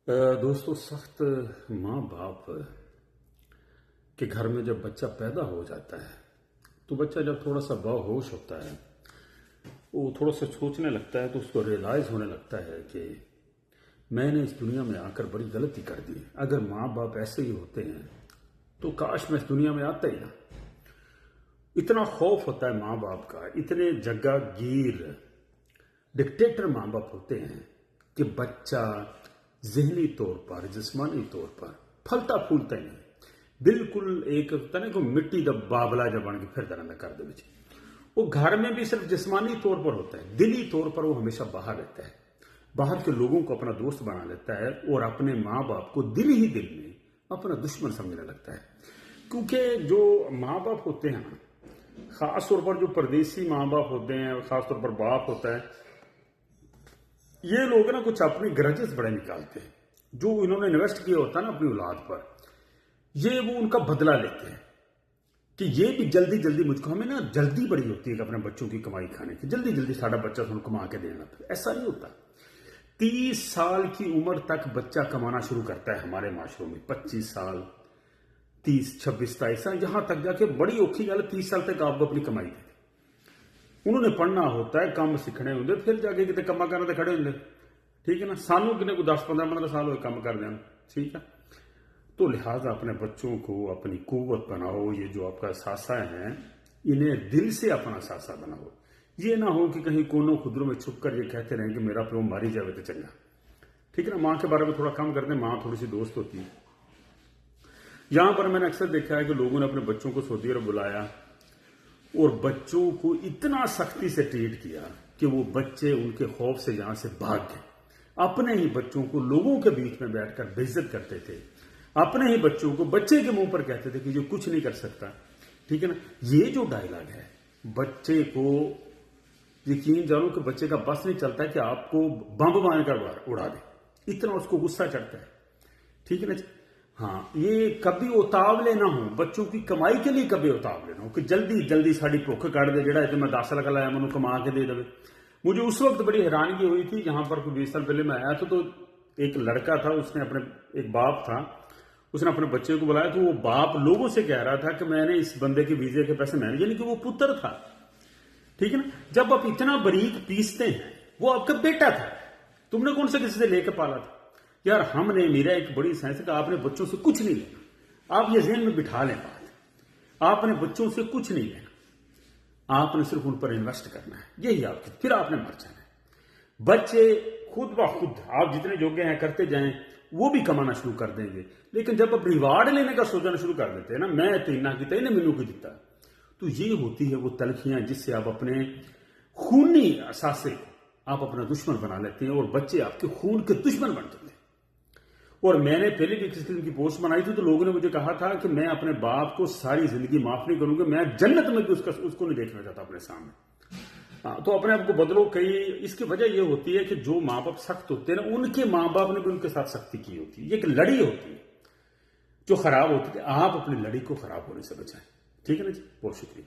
دوستو سخت ماں باپ کے گھر میں جب بچہ پیدا ہو جاتا ہے تو بچہ جب تھوڑا سا باہوش ہوتا ہے وہ تھوڑا سا سوچنے لگتا ہے تو اس کو ریئلائز ہونے لگتا ہے کہ میں نے اس دنیا میں آ کر بڑی غلطی کر دی. اگر ماں باپ ایسے ہی ہوتے ہیں تو کاش میں اس دنیا میں آتا ہی نہ. اتنا خوف ہوتا ہے ماں باپ کا, اتنے جگہ گیر ڈکٹیٹر ماں باپ ہوتے ہیں کہ بچہ ذہنی طور پر جسمانی طور پر پھلتا پھولتا ہی نہیں. بالکل ایک ہوتا ہے کہ مٹی دا بابلا جب بن کے پھر درندہ کر دے بچے. وہ گھر میں بھی صرف جسمانی طور پر ہوتا ہے, دلی طور پر وہ ہمیشہ باہر رہتا ہے, باہر کے لوگوں کو اپنا دوست بنا لیتا ہے اور اپنے ماں باپ کو دل ہی دل میں اپنا دشمن سمجھنے لگتا ہے. کیونکہ جو ماں باپ ہوتے ہیں خاص طور پر جو پردیسی ماں باپ ہوتے ہیں, خاص طور پر باپ ہوتا ہے, یہ لوگ نا کچھ اپنی گرجز بڑے نکالتے ہیں. جو انہوں نے انویسٹ کیا ہوتا ہے نا اپنی اولاد پر, یہ وہ ان کا بدلہ لیتے ہیں کہ یہ بھی جلدی جلدی مجھ کو, ہمیں نا جلدی بڑی ہوتی ہے کہ اپنے بچوں کی کمائی کھانے کی, جلدی جلدی ساڑھا بچہ سن کما کے دینا. ایسا نہیں ہوتا. 30 سال کی عمر تک بچہ کمانا شروع کرتا ہے ہمارے معاشروں میں. 25 سال 30 26 27 سال, یہاں تک جا کے بڑی اوکھی گل 30 سال تک آپ کو اپنی کمائی دے. انہوں نے پڑھنا ہوتا ہے, کام سیکھنے ہوتے, پھر جا کے کتنے کما کرنے کھڑے ہوتے. ٹھیک ہے نا, سانوں کنے کو 10-15 سال ہوئے کام کر دینا. ٹھیک ہے, تو لہٰذا اپنے بچوں کو اپنی قوت بناؤ. یہ جو آپ کا ساسا ہیں انہیں دل سے اپنا ساسا بناؤ. یہ نہ ہو کہ کہیں کونوں خدروں میں چھپ کر یہ کہتے رہیں کہ میرا پیو ماری جاوے تو چنگا. ٹھیک ہے نا, ماں کے بارے میں تھوڑا کم کرتے ہیں. ماں تھوڑی سی دوست ہوتی ہے. یہاں پر میں نے اکثر دیکھا ہے کہ لوگوں نے اپنے بچوں کو سعودی عرب بلایا اور بچوں کو اتنا سختی سے ٹریٹ کیا کہ وہ بچے ان کے خوف سے یہاں سے بھاگ گئے. اپنے ہی بچوں کو لوگوں کے بیچ میں بیٹھ کر بے عزت کرتے تھے. اپنے ہی بچوں کو بچے کے منہ پر کہتے تھے کہ یہ کچھ نہیں کر سکتا. ٹھیک ہے نا, یہ جو ڈائلاگ ہے بچے کو یقین جانو کہ بچے کا بس نہیں چلتا ہے کہ آپ کو بم مار کر اڑا دے, اتنا اس کو غصہ چڑھتا ہے. ٹھیک ہے نا. ہاں, یہ کبھی اتاولے نہ ہوں, بچوں کی کمائی کے لیے کبھی اتاولے نہ ہوں کہ جلدی جلدی ساری بھوک کٹ دے, جڑا ہے تو میں 10 لاکھ لایا میں کما کے دے دے. مجھے اس وقت بڑی حیرانگی ہوئی تھی. یہاں پر کوئی 20 سال پہلے میں آیا تو ایک لڑکا تھا, اس نے اپنے ایک باپ تھا, اس نے اپنے بچے کو بلایا تو وہ باپ لوگوں سے کہہ رہا تھا کہ میں نے اس بندے کے ویزے کے پیسے میں نے, یعنی کہ وہ پتر تھا. ٹھیک ہے نا, جب آپ اتنا باریک پیستے ہیں, وہ آپ کا بیٹا تھا, تم نے کون سے کسی سے لے کے پالا تھا. یار ہم نے, میرا ایک بڑی سائنس ہے کہ آپ نے بچوں سے کچھ نہیں لینا. آپ یہ ذہن میں بٹھا لیں بات, آپ نے بچوں سے کچھ نہیں لینا, آپ نے صرف ان پر انویسٹ کرنا ہے. یہی آپ کی, پھر آپ نے مر جانا ہے. بچے خود بخود آپ جتنے جوگے ہیں کرتے جائیں, وہ بھی کمانا شروع کر دیں گے. لیکن جب آپ ریوارڈ لینے کا سوچنا شروع کر دیتے ہیں نا, میں تینا کیتا انہیں مینوں کی دیتا, تو یہ ہوتی ہے وہ تلخیاں جس سے آپ اپنے خونی اثاثے کو آپ اپنا دشمن بنا لیتے ہیں اور بچے آپ کے خون کے دشمن بن جاتے ہیں. اور میں نے پہلے بھی کسی قسم کی پوسٹ بنائی تھی تو لوگوں نے مجھے کہا تھا کہ میں اپنے باپ کو ساری زندگی معاف نہیں کروں گا, میں جنت میں بھی اس کو نہیں دیکھنا چاہتا اپنے سامنے. تو اپنے آپ کو بدلو. کئی اس کی وجہ یہ ہوتی ہے کہ جو ماں باپ سخت ہوتے ہیں نا, ان کے ماں باپ نے بھی ان کے ساتھ سختی کی ہوتی ہے. یہ ایک لڑی ہوتی ہے جو خراب ہوتی ہے. آپ اپنی لڑی کو خراب ہونے سے بچائیں. ٹھیک ہے نا جی, بہت شکریہ.